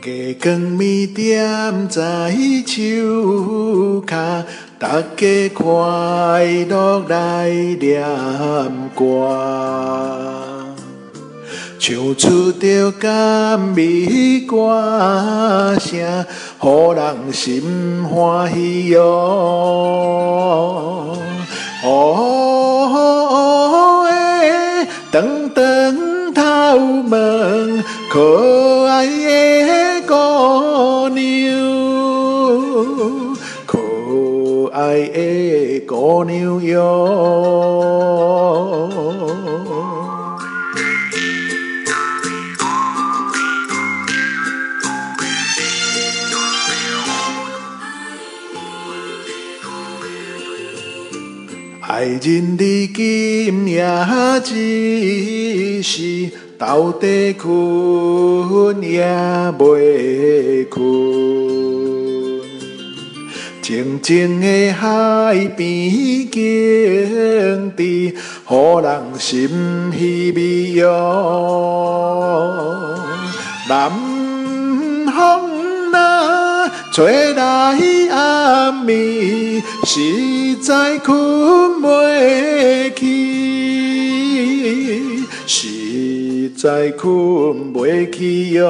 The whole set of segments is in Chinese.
月光暝点在手骹，大家快乐来念歌，唱出着甘美歌声，予人心欢喜哟。哦诶，长长头毛，可爱的姑娘，可爱的姑娘哟。爱人你今夜一时，到底困也袂困。静静的海边景致，予人心稀微哟。南风若吹来暗暝，实在困袂去，实在困袂去哟。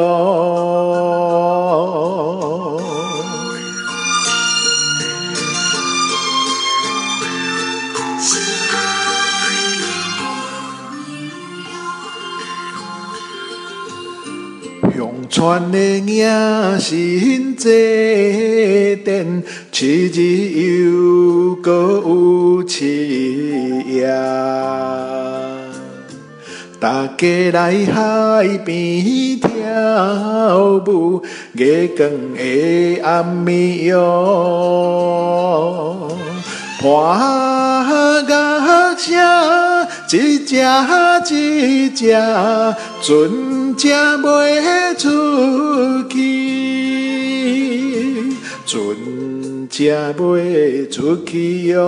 乡村的野心坐殿，七日又搁有七夜。大家来海边跳舞，月光的暗暝哟。伴乐声一只一只，船才袂出去，船才袂出去哟。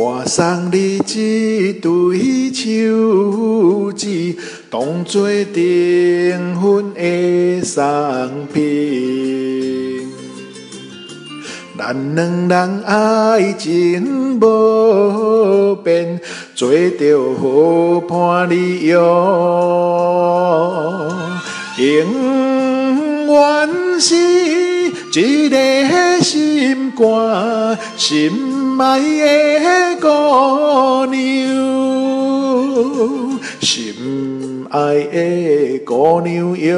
我送你一堆手指，当作订婚的送品。咱两人爱情无变，做着好伴侣哟。永远是一个心肝，心爱的姑娘，心爱的姑娘哟。